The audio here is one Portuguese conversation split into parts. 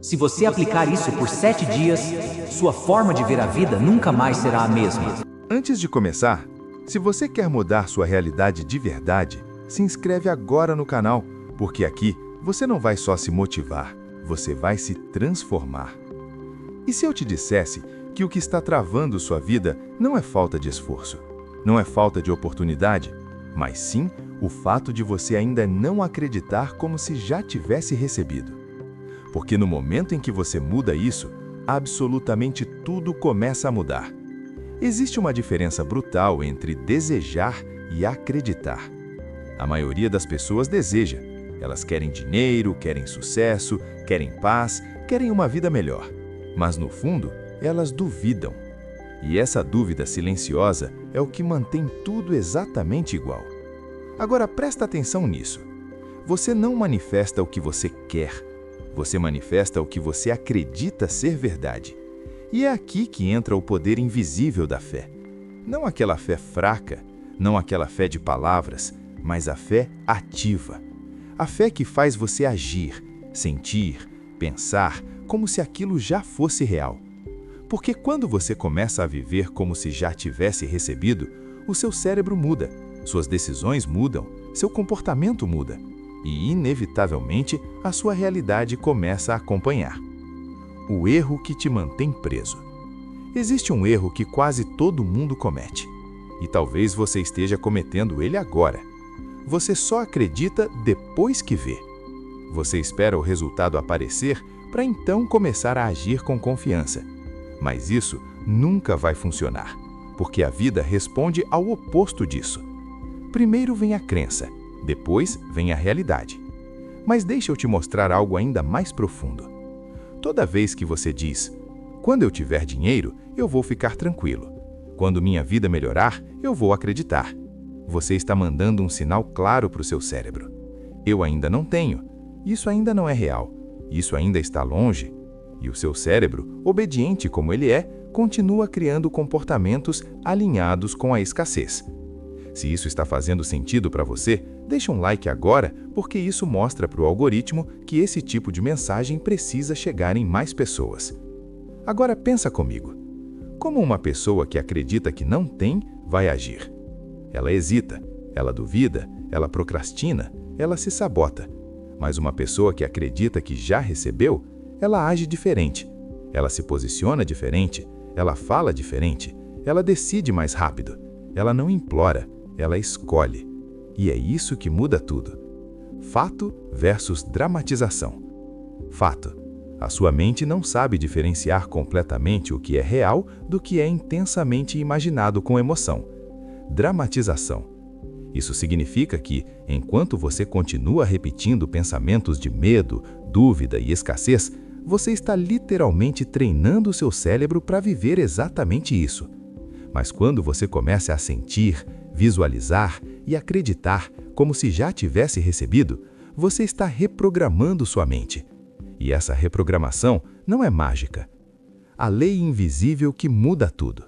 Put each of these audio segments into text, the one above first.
Se você aplicar isso por 7 dias, sua forma de ver a vida nunca mais será a mesma. Antes de começar, se você quer mudar sua realidade de verdade, se inscreve agora no canal, porque aqui você não vai só se motivar, você vai se transformar. E se eu te dissesse que o que está travando sua vida não é falta de esforço, não é falta de oportunidade, mas sim o fato de você ainda não acreditar como se já tivesse recebido? Porque no momento em que você muda isso, absolutamente tudo começa a mudar. Existe uma diferença brutal entre desejar e acreditar. A maioria das pessoas deseja. Elas querem dinheiro, querem sucesso, querem paz, querem uma vida melhor. Mas no fundo, elas duvidam. E essa dúvida silenciosa é o que mantém tudo exatamente igual. Agora presta atenção nisso. Você não manifesta o que você quer. Você manifesta o que você acredita ser verdade. E é aqui que entra o poder invisível da fé. Não aquela fé fraca, não aquela fé de palavras, mas a fé ativa. A fé que faz você agir, sentir, pensar como se aquilo já fosse real. Porque quando você começa a viver como se já tivesse recebido, o seu cérebro muda, suas decisões mudam, seu comportamento muda. E, inevitavelmente, a sua realidade começa a acompanhar. O erro que te mantém preso. Existe um erro que quase todo mundo comete. E talvez você esteja cometendo ele agora. Você só acredita depois que vê. Você espera o resultado aparecer para então começar a agir com confiança. Mas isso nunca vai funcionar, porque a vida responde ao oposto disso. Primeiro vem a crença, depois vem a realidade. Mas deixa eu te mostrar algo ainda mais profundo. Toda vez que você diz, quando eu tiver dinheiro, eu vou ficar tranquilo. Quando minha vida melhorar, eu vou acreditar. Você está mandando um sinal claro para o seu cérebro. Eu ainda não tenho. Isso ainda não é real. Isso ainda está longe. E o seu cérebro, obediente como ele é, continua criando comportamentos alinhados com a escassez. Se isso está fazendo sentido para você, deixa um like agora, porque isso mostra para o algoritmo que esse tipo de mensagem precisa chegar em mais pessoas. Agora pensa comigo. Como uma pessoa que acredita que não tem, vai agir? Ela hesita, ela duvida, ela procrastina, ela se sabota. Mas uma pessoa que acredita que já recebeu, ela age diferente. Ela se posiciona diferente, ela fala diferente, ela decide mais rápido. Ela não implora, ela escolhe. E é isso que muda tudo. Fato versus dramatização. Fato. A sua mente não sabe diferenciar completamente o que é real do que é intensamente imaginado com emoção. Dramatização. Isso significa que, enquanto você continua repetindo pensamentos de medo, dúvida e escassez, você está literalmente treinando o seu cérebro para viver exatamente isso. Mas quando você começa a sentir, visualizar e acreditar como se já tivesse recebido, você está reprogramando sua mente. E essa reprogramação não é mágica. A lei invisível que muda tudo.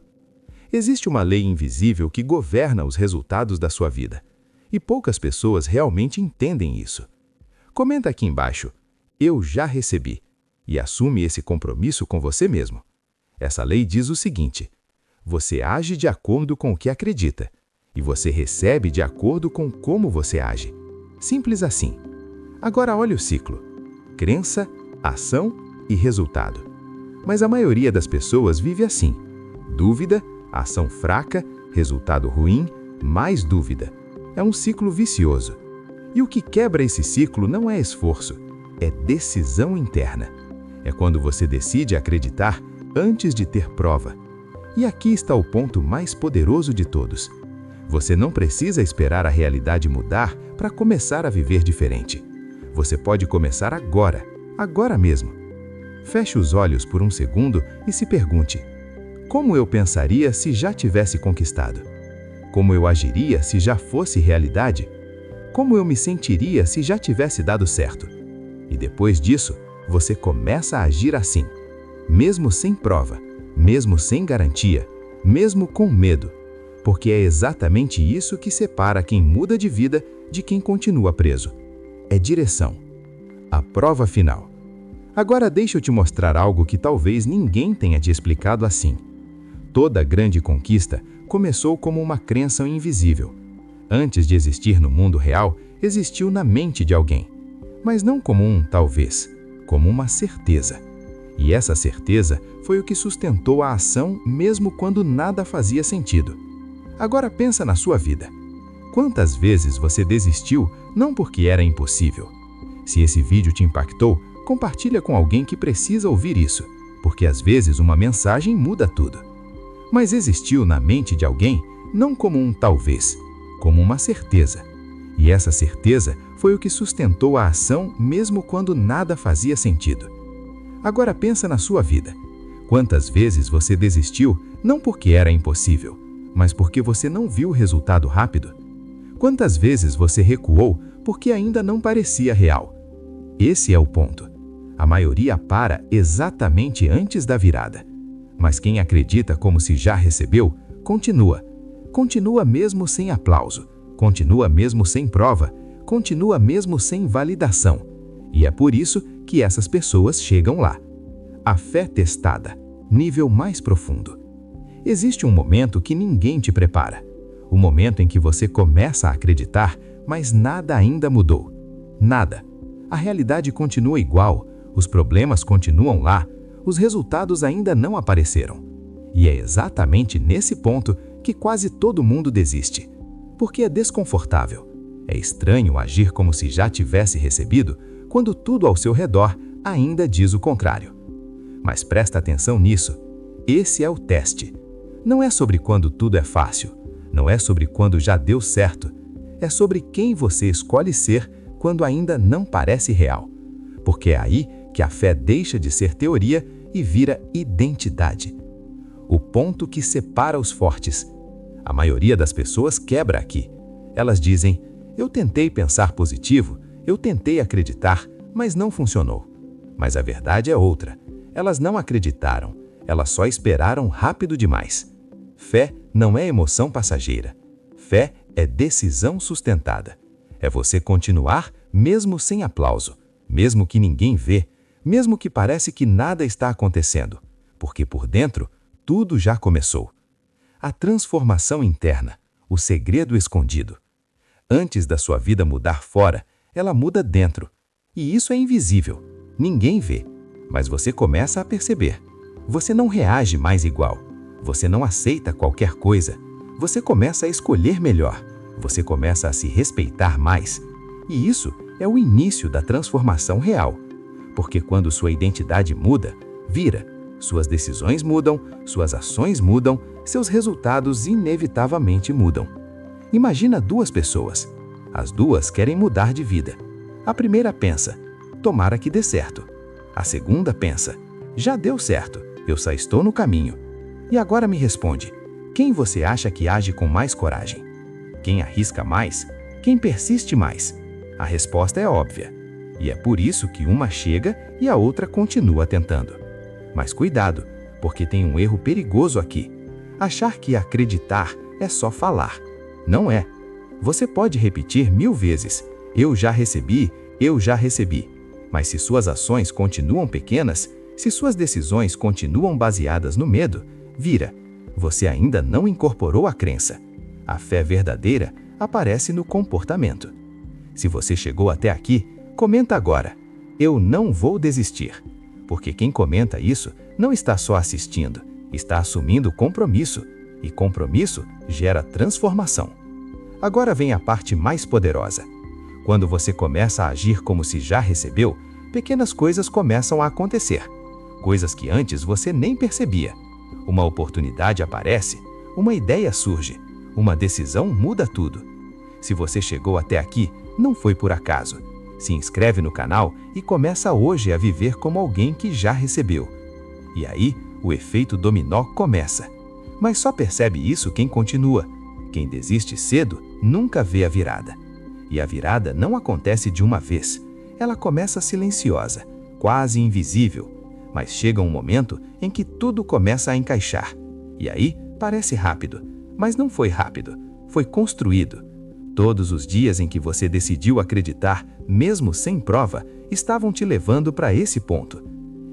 Existe uma lei invisível que governa os resultados da sua vida. E poucas pessoas realmente entendem isso. Comenta aqui embaixo, eu já recebi. E assume esse compromisso com você mesmo. Essa lei diz o seguinte: você age de acordo com o que acredita. E você recebe de acordo com como você age. Simples assim. Agora olha o ciclo. Crença, ação e resultado. Mas a maioria das pessoas vive assim. Dúvida, ação fraca, resultado ruim, mais dúvida. É um ciclo vicioso. E o que quebra esse ciclo não é esforço, é decisão interna. É quando você decide acreditar antes de ter prova. E aqui está o ponto mais poderoso de todos. Você não precisa esperar a realidade mudar para começar a viver diferente. Você pode começar agora, agora mesmo. Feche os olhos por um segundo e se pergunte: como eu pensaria se já tivesse conquistado? Como eu agiria se já fosse realidade? Como eu me sentiria se já tivesse dado certo? E depois disso, você começa a agir assim, mesmo sem prova, mesmo sem garantia, mesmo com medo, porque é exatamente isso que separa quem muda de vida de quem continua preso. É direção. A prova final. Agora deixa eu te mostrar algo que talvez ninguém tenha te explicado assim. Toda grande conquista começou como uma crença invisível. Antes de existir no mundo real, existiu na mente de alguém. Mas não como um talvez, como uma certeza. E essa certeza foi o que sustentou a ação mesmo quando nada fazia sentido. Agora pensa na sua vida. Quantas vezes você desistiu não porque era impossível? Se esse vídeo te impactou, compartilha com alguém que precisa ouvir isso, porque às vezes uma mensagem muda tudo. Mas existiu na mente de alguém não como um talvez, como uma certeza. E essa certeza foi o que sustentou a ação mesmo quando nada fazia sentido. Agora pensa na sua vida. Quantas vezes você desistiu não porque era impossível, mas porque você não viu o resultado rápido? Quantas vezes você recuou porque ainda não parecia real? Esse é o ponto. A maioria para exatamente antes da virada. Mas quem acredita como se já recebeu, continua. Continua mesmo sem aplauso. Continua mesmo sem prova. Continua mesmo sem validação. E é por isso que essas pessoas chegam lá. A fé testada, nível mais profundo. Existe um momento que ninguém te prepara. O momento em que você começa a acreditar, mas nada ainda mudou. Nada. A realidade continua igual, os problemas continuam lá, os resultados ainda não apareceram. E é exatamente nesse ponto que quase todo mundo desiste. Porque é desconfortável. É estranho agir como se já tivesse recebido, quando tudo ao seu redor ainda diz o contrário. Mas presta atenção nisso. Esse é o teste. Não é sobre quando tudo é fácil. Não é sobre quando já deu certo. É sobre quem você escolhe ser quando ainda não parece real. Porque é aí que a fé deixa de ser teoria e vira identidade. O ponto que separa os fortes. A maioria das pessoas quebra aqui. Elas dizem, eu tentei pensar positivo, eu tentei acreditar, mas não funcionou. Mas a verdade é outra. Elas não acreditaram, elas só esperaram rápido demais. Fé não é emoção passageira. Fé é decisão sustentada. É você continuar mesmo sem aplauso, mesmo que ninguém vê, mesmo que parece que nada está acontecendo, porque por dentro tudo já começou. A transformação interna, o segredo escondido. Antes da sua vida mudar fora, ela muda dentro. E isso é invisível, ninguém vê, mas você começa a perceber. Você não reage mais igual. Você não aceita qualquer coisa. Você começa a escolher melhor. Você começa a se respeitar mais. E isso é o início da transformação real. Porque quando sua identidade muda, vira. Suas decisões mudam, suas ações mudam, seus resultados inevitavelmente mudam. Imagina duas pessoas. As duas querem mudar de vida. A primeira pensa, tomara que dê certo. A segunda pensa, já deu certo, eu só estou no caminho. E agora me responde, quem você acha que age com mais coragem? Quem arrisca mais? Quem persiste mais? A resposta é óbvia. E é por isso que uma chega e a outra continua tentando. Mas cuidado, porque tem um erro perigoso aqui. Achar que acreditar é só falar. Não é. Você pode repetir 1000 vezes, eu já recebi, eu já recebi. Mas se suas ações continuam pequenas, se suas decisões continuam baseadas no medo, vira. Você ainda não incorporou a crença. A fé verdadeira aparece no comportamento. Se você chegou até aqui, comenta agora. Eu não vou desistir. Porque quem comenta isso não está só assistindo, está assumindo compromisso. E compromisso gera transformação. Agora vem a parte mais poderosa. Quando você começa a agir como se já recebeu, pequenas coisas começam a acontecer. Coisas que antes você nem percebia. Uma oportunidade aparece, uma ideia surge, uma decisão muda tudo. Se você chegou até aqui, não foi por acaso. Se inscreve no canal e começa hoje a viver como alguém que já recebeu. E aí, o efeito dominó começa. Mas só percebe isso quem continua. Quem desiste cedo nunca vê a virada. E a virada não acontece de uma vez. Ela começa silenciosa, quase invisível. Mas chega um momento em que tudo começa a encaixar. E aí parece rápido, mas não foi rápido, foi construído. Todos os dias em que você decidiu acreditar, mesmo sem prova, estavam te levando para esse ponto.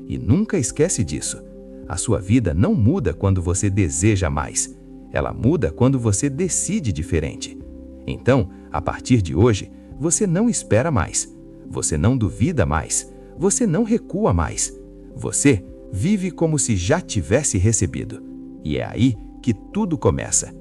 E nunca esquece disso. A sua vida não muda quando você deseja mais. Ela muda quando você decide diferente. Então, a partir de hoje, você não espera mais. Você não duvida mais. Você não recua mais. Você vive como se já tivesse recebido. E é aí que tudo começa.